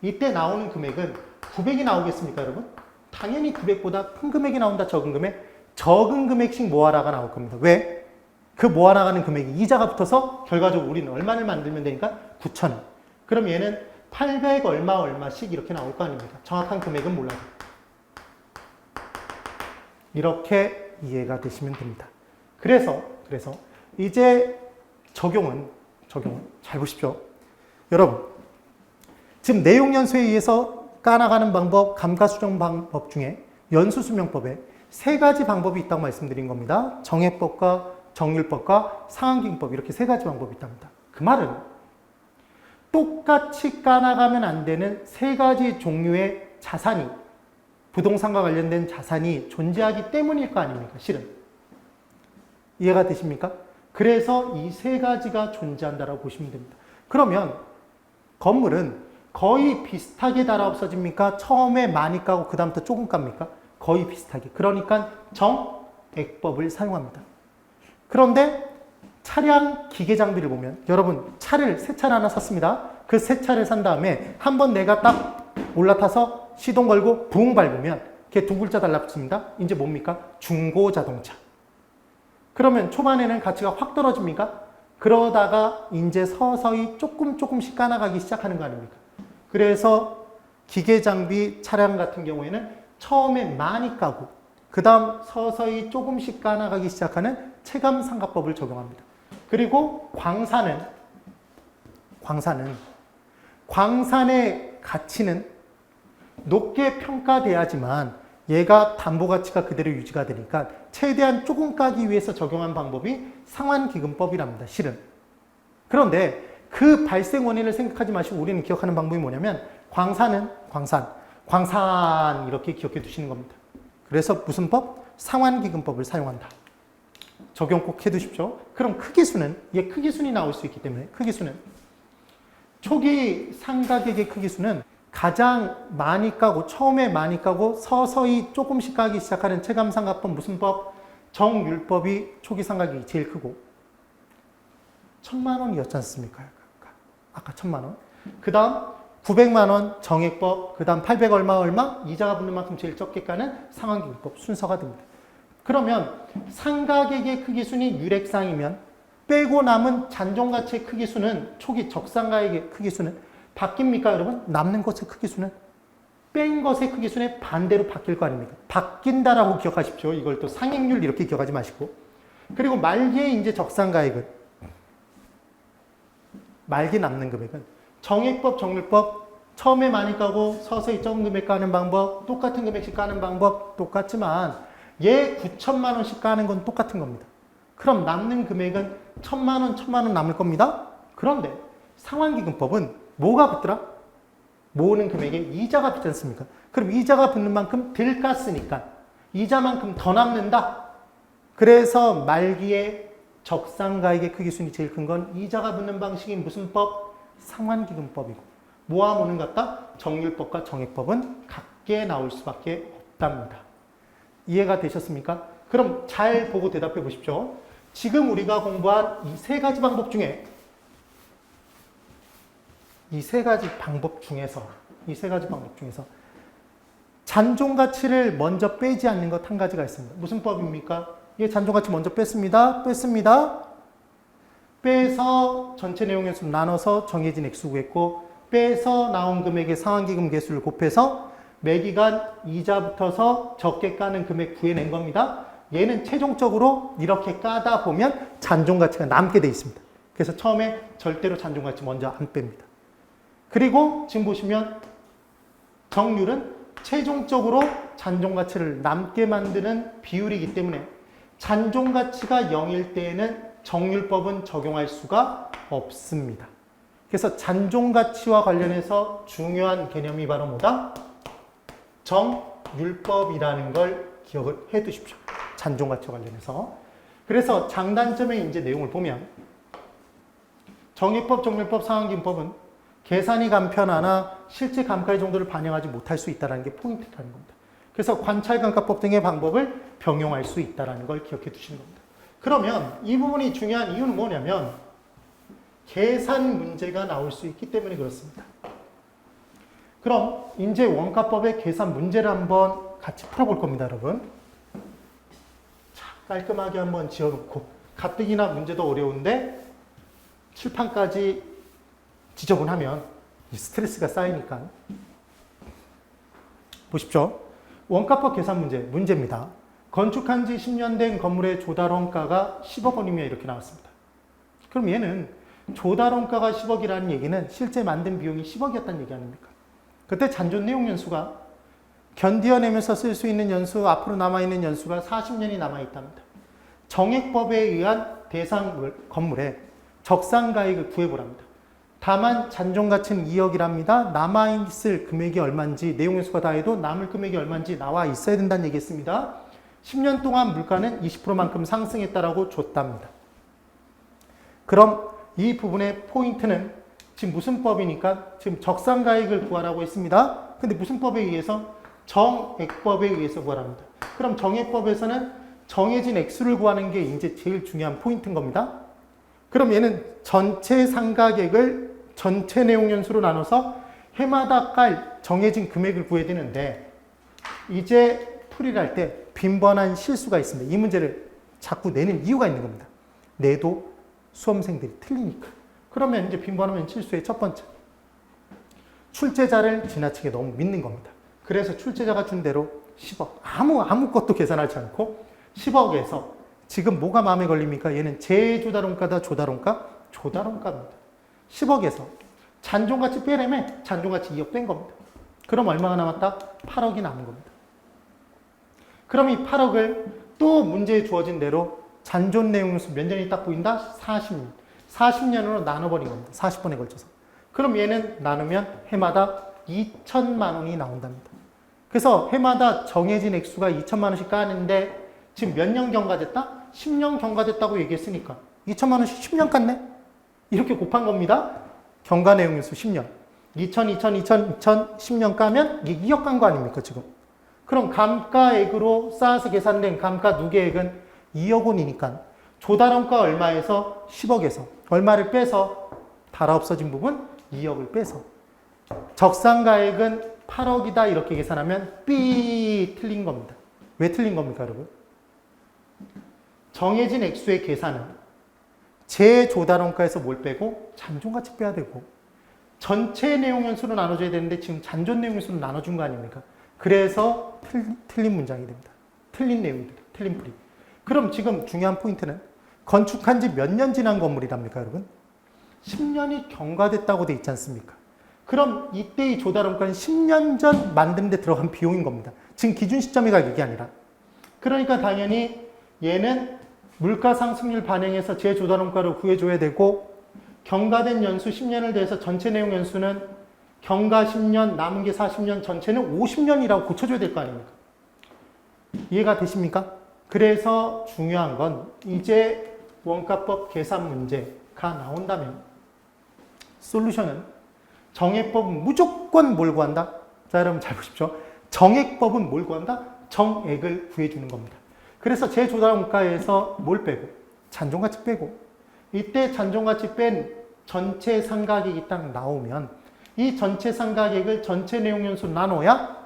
이때 나오는 금액은 900이 나오겠습니까, 여러분? 당연히 900보다 큰 금액이 나온다, 적은 금액? 적은 금액씩 모아라가 나올 겁니다. 왜? 그 모아나가는 금액이 이자가 붙어서 결과적으로 우리는 얼마를 만들면 되니까 9,000원. 그럼 얘는 800 얼마씩 이렇게 나올 거 아닙니까? 정확한 금액은 몰라도. 이렇게 이해가 되시면 됩니다. 그래서 이제 적용은 잘 보십시오. 여러분, 지금 내용 연수에 의해서 까나가는 방법, 감가수정 방법 중에 연수수명법에 세 가지 방법이 있다고 말씀드린 겁니다. 정액법과 정률법과 상환기금법 이렇게 세 가지 방법이 있답니다. 그 말은 똑같이 까나가면 안 되는 세 가지 종류의 자산이 부동산과 관련된 자산이 존재하기 때문일 거 아닙니까? 실은. 이해가 되십니까? 그래서 이 세 가지가 존재한다라고 보시면 됩니다. 그러면 건물은 거의 비슷하게 달아 없어집니까? 처음에 많이 까고 그 다음부터 조금 깝니까? 거의 비슷하게. 그러니까 정액법을 사용합니다. 그런데 차량 기계 장비를 보면 여러분 새 차를 하나 샀습니다. 그 새 차를 산 다음에 한번 내가 딱 올라타서 시동 걸고 붕 밟으면 걔 두 글자 달라붙습니다. 이제 뭡니까? 중고자동차. 그러면 초반에는 가치가 확 떨어집니까? 그러다가 이제 서서히 조금씩 까나가기 시작하는 거 아닙니까? 그래서 기계 장비 차량 같은 경우에는 처음에 많이 까고 그 다음 서서히 조금씩 까나가기 시작하는 체감상각법을 적용합니다. 그리고 광산의 가치는 높게 평가돼야지만 얘가 담보가치가 그대로 유지가 되니까 최대한 조금 까기 위해서 적용한 방법이 상환기금법이랍니다. 실은. 그런데 그 발생 원인을 생각하지 마시고 우리는 기억하는 방법이 뭐냐면 광산 이렇게 기억해 두시는 겁니다. 그래서 무슨 법? 상환기금법을 사용한다. 적용 꼭 해두십시오. 그럼 크기순이 나올 수 있기 때문에 크기순은 초기 상가격의 크기순은 가장 많이 까고 처음에 많이 까고 서서히 조금씩 까기 시작하는 체감상각법 무슨 법? 정률법이 초기 상가격이 제일 크고 1,000만 원이었지 않습니까? 아까 1,000만 원. 그 다음 900만 원 정액법, 그 다음 800 얼마 이자가 붙는 만큼 제일 적게 까는 상환기금법 순서가 됩니다. 그러면 상가격의 크기순이 유렉상이면 빼고 남은 잔존가치의 크기수는 초기 적상가액의 크기수는 바뀝니까 여러분? 남는 것의 크기수는 뺀 것의 크기순의 반대로 바뀔 거 아닙니까? 바뀐다라고 기억하십시오. 이걸 또 상행률 이렇게 기억하지 마시고. 그리고 말기에 이제 적산가액은, 말기 남는 금액은 정액법, 정률법 처음에 많이 까고 서서히 적은 금액 까는 방법, 똑같은 금액씩 까는 방법 똑같지만 얘 9천만 원씩 까는 건 똑같은 겁니다. 그럼 남는 금액은 1,000만 원, 1,000만 원 남을 겁니다. 그런데 상환기금법은 뭐가 붙더라? 모으는 금액에 이자가 붙지 않습니까? 그럼 이자가 붙는 만큼 덜 깠으니까 이자만큼 더 남는다. 그래서 말기에 적산가액의 크기순이 제일 큰 건 이자가 붙는 방식이 무슨 법? 상환기금법이고 모아 모는 같다? 정률법과 정액법은 같게 나올 수밖에 없답니다. 이해가 되셨습니까? 그럼 잘 보고 대답해 보십시오. 지금 우리가 공부한 이 세 가지 방법 중에 이 세 가지 방법 중에서 잔존가치를 먼저 빼지 않는 것 한 가지가 있습니다. 무슨 법입니까? 이 잔존가치 먼저 뺐습니다. 빼서 전체 내용연수 나눠서 정해진 액수 구했고 빼서 나온 금액의 상환기금 개수를 곱해서 매기간 이자 붙어서 적게 까는 금액 구해낸 겁니다. 얘는 최종적으로 이렇게 까다 보면 잔존가치가 남게 돼 있습니다. 그래서 처음에 절대로 잔존가치 먼저 안 뺍니다. 그리고 지금 보시면 정률은 최종적으로 잔존가치를 남게 만드는 비율이기 때문에 잔존가치가 0일 때에는 정률법은 적용할 수가 없습니다. 그래서 잔존가치와 관련해서 중요한 개념이 바로 뭐다? 정률법이라는 걸 기억을 해 두십시오. 잔존가치와 관련해서. 그래서 장단점의 이제 내용을 보면 정액법, 정률법, 상환기금법은 계산이 간편하나 실제 감가의 정도를 반영하지 못할 수 있다는 게 포인트라는 겁니다. 그래서 관찰감가법 등의 방법을 병용할 수 있다는 걸 기억해 두시는 겁니다. 그러면 이 부분이 중요한 이유는 뭐냐면 계산 문제가 나올 수 있기 때문에 그렇습니다. 그럼 이제 원가법의 계산 문제를 한번 같이 풀어볼 겁니다, 여러분. 자, 깔끔하게 한번 지어놓고 가뜩이나 문제도 어려운데 칠판까지 지저분하면 스트레스가 쌓이니까. 보십시오. 원가법 계산 문제입니다. 건축한 지 10년 된 건물의 조달원가가 10억 원이면 이렇게 나왔습니다. 그럼 얘는 조달원가가 10억이라는 얘기는 실제 만든 비용이 10억이었다는 얘기 아닙니까? 그때 잔존 내용 연수가 견디어내면서 쓸 수 있는 연수, 앞으로 남아있는 연수가 40년이 남아있답니다. 정액법에 의한 대상 건물에 적산가액을 구해보랍니다. 다만 잔존가치는 2억이랍니다. 남아있을 금액이 얼마인지 내용연수가 다 해도 남을 금액이 얼마인지 나와 있어야 된다는 얘기했습니다. 10년 동안 물가는 20%만큼 상승했다라고 줬답니다. 그럼 이 부분의 포인트는 지금 무슨 법이니까 지금 적산가액을 구하라고 했습니다. 근데 무슨 법에 의해서? 정액법에 의해서 구하랍니다. 그럼 정액법에서는 정해진 액수를 구하는 게 이제 제일 중요한 포인트인 겁니다. 그럼 얘는 전체 상가액을 전체 내용 연수로 나눠서 해마다 깔 정해진 금액을 구해야 되는데 이제 풀이를 할 때 빈번한 실수가 있습니다. 이 문제를 자꾸 내는 이유가 있는 겁니다. 내도 수험생들이 틀리니까. 그러면 이제 빈번하면 실수의 첫 번째. 출제자를 지나치게 너무 믿는 겁니다. 그래서 출제자가 준 대로 10억. 아무것도 계산하지 않고 10억에서 지금 뭐가 마음에 걸립니까? 얘는 재조달원가다, 조달원가? 조달원가입니다. 10억에서 잔존가치 빼려면 잔존가치 2억 뺀 겁니다. 그럼 얼마가 남았다? 8억이 남은 겁니다. 그럼 이 8억을 또 문제에 주어진 대로 잔존 내용수 몇 년이 딱 보인다? 40년. 40년으로 나눠버린 겁니다. 40번에 걸쳐서. 그럼 얘는 나누면 해마다 2천만 원이 나온답니다. 그래서 해마다 정해진 액수가 2천만 원씩 까는데 지금 몇 년 경과됐다? 10년 경과됐다고 얘기했으니까 2천만 원씩 10년 깠네? 이렇게 곱한 겁니다. 경과 내용연수 10년. 2000, 10년 까면 이게 2억 간 거 아닙니까, 지금? 그럼 감가액으로 쌓아서 계산된 감가 누계액은 2억 원이니까 조달원가 얼마에서 10억에서 얼마를 빼서 달아 없어진 부분 2억을 빼서 적산가액은 8억이다 이렇게 계산하면 삐 틀린 겁니다. 왜 틀린 겁니까, 여러분? 정해진 액수의 계산은 재조달원가에서 뭘 빼고 잔존가치 빼야 되고 전체 내용 연수로 나눠줘야 되는데 지금 잔존 내용 연수로 나눠준 거 아닙니까? 그래서 틀린 문장이 됩니다. 틀린 내용들, 틀린 풀이. 그럼 지금 중요한 포인트는 건축한 지 몇 년 지난 건물이랍니까, 여러분? 10년이 경과됐다고 돼 있지 않습니까? 그럼 이때 이 조달원가는 10년 전 만드는 데 들어간 비용인 겁니다. 지금 기준 시점의 가격이 아니라. 그러니까 당연히 얘는 물가 상승률 반영해서 제 조달원가를 구해줘야 되고 경과된 연수 10년을 더해서 전체 내용 연수는 경과 10년, 남은 게 40년, 전체는 50년이라고 고쳐줘야 될 거 아닙니까? 이해가 되십니까? 그래서 중요한 건 이제 원가법 계산 문제가 나온다면 솔루션은 정액법은 무조건 뭘 구한다? 자, 여러분 잘 보십시오. 정액법은 뭘 구한다? 정액을 구해주는 겁니다. 그래서 제 조달원가에서 뭘 빼고? 잔존가치 빼고. 이때 잔존가치 뺀 전체 상가격이 딱 나오면 이 전체 상가격을 전체 내용 연수로 나눠야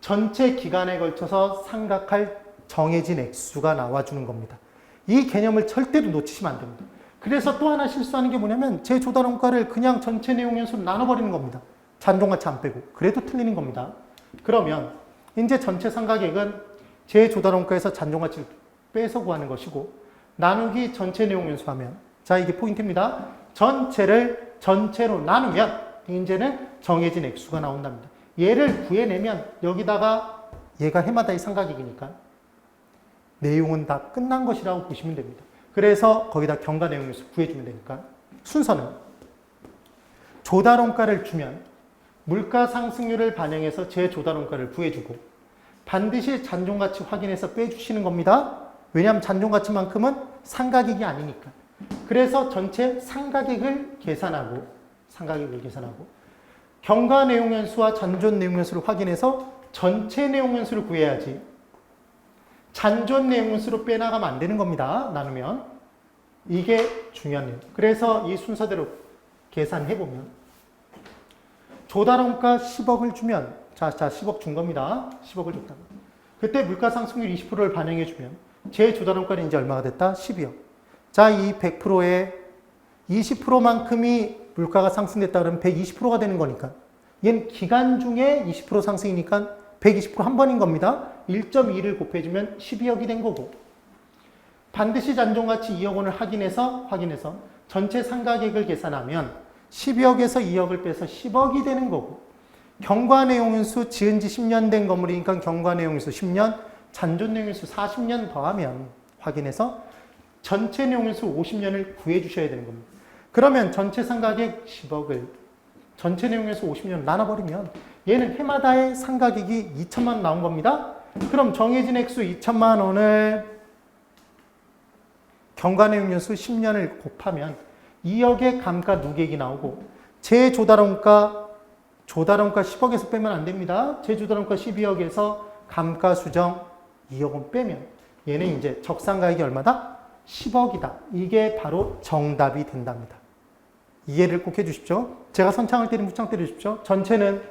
전체 기간에 걸쳐서 상각할 정해진 액수가 나와주는 겁니다. 이 개념을 절대로 놓치시면 안 됩니다. 그래서 또 하나 실수하는 게 뭐냐면 제 조달원가를 그냥 전체 내용 연수로 나눠버리는 겁니다. 잔존가치 안 빼고. 그래도 틀리는 겁니다. 그러면 이제 전체 상가격은 제 조달원가에서 잔존가치를 빼서 구하는 것이고 나누기 전체 내용 연수하면 자 이게 포인트입니다. 전체를 전체로 나누면 이제는 정해진 액수가 나온답니다. 얘를 구해내면 여기다가 얘가 해마다의 상가격이니까 내용은 다 끝난 것이라고 보시면 됩니다. 그래서 거기다 경과 내용 연수 구해주면 되니까 순서는 조달원가를 주면 물가 상승률을 반영해서 제 조달원가를 구해주고 반드시 잔존가치 확인해서 빼주시는 겁니다. 왜냐하면 잔존가치만큼은 상가격이 아니니까. 그래서 전체 상가격을 계산하고 경과 내용 연수와 잔존 내용 연수를 확인해서 전체 내용 연수를 구해야지 잔존 내용 연수로 빼나가면 안 되는 겁니다. 나누면. 이게 중요한 내용. 그래서 이 순서대로 계산해보면 조달원가 10억을 주면 자 10억 준 겁니다. 10억을 줬다. 그때 물가 상승률 20%를 반영해주면 제 조달원가는 이제 얼마가 됐다? 12억. 자, 이 100%의 20%만큼이 물가가 상승됐다 그러면 120%가 되는 거니까 얘는 기간 중에 20% 상승이니까 120% 한 번인 겁니다. 1.2를 곱해주면 12억이 된 거고 반드시 잔존가치 2억 원을 확인해서 전체 상가격을 계산하면 12억에서 2억을 빼서 10억이 되는 거고 경과내용연수 지은 지 10년 된 건물이니까 경과내용연수 10년, 잔존내용연수 40년 더하면 확인해서 전체 내용연수 50년을 구해주셔야 되는 겁니다. 그러면 전체 상가격 10억을 전체 내용연수 50년 나눠버리면 얘는 해마다의 상가격이 2천만 원 나온 겁니다. 그럼 정해진 액수 2천만 원을 경과내용연수 10년을 곱하면 2억의 감가 누계액이 나오고 제 조달원가 10억에서 빼면 안 됩니다. 제 조달원가 12억에서 감가 수정 2억은 빼면 얘는 이제 적상가액이 얼마다? 10억이다. 이게 바로 정답이 된답니다. 이해를 꼭 해주십시오. 제가 선창을 때리면 후창 때려주십시오. 전체는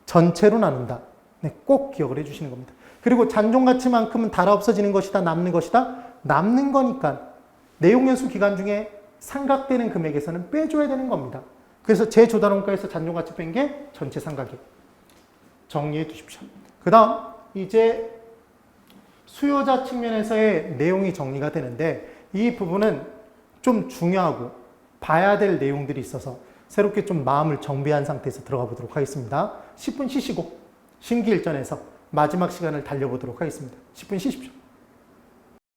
전체로 나눈다. 네, 꼭 기억을 해주시는 겁니다. 그리고 잔존가치만큼은 달아 없어지는 것이다. 남는 것이다. 남는 거니까 내용연수 기간 중에 상각되는 금액에서는 빼줘야 되는 겁니다. 그래서 제 조달원가에서 잔존가치 뺀 게 전체 상가격. 정리해 두십시오. 그 다음 이제 수요자 측면에서의 내용이 정리가 되는데 이 부분은 좀 중요하고 봐야 될 내용들이 있어서 새롭게 좀 마음을 정비한 상태에서 들어가 보도록 하겠습니다. 10분 쉬시고 심기일전에서 마지막 시간을 달려보도록 하겠습니다. 10분 쉬십시오.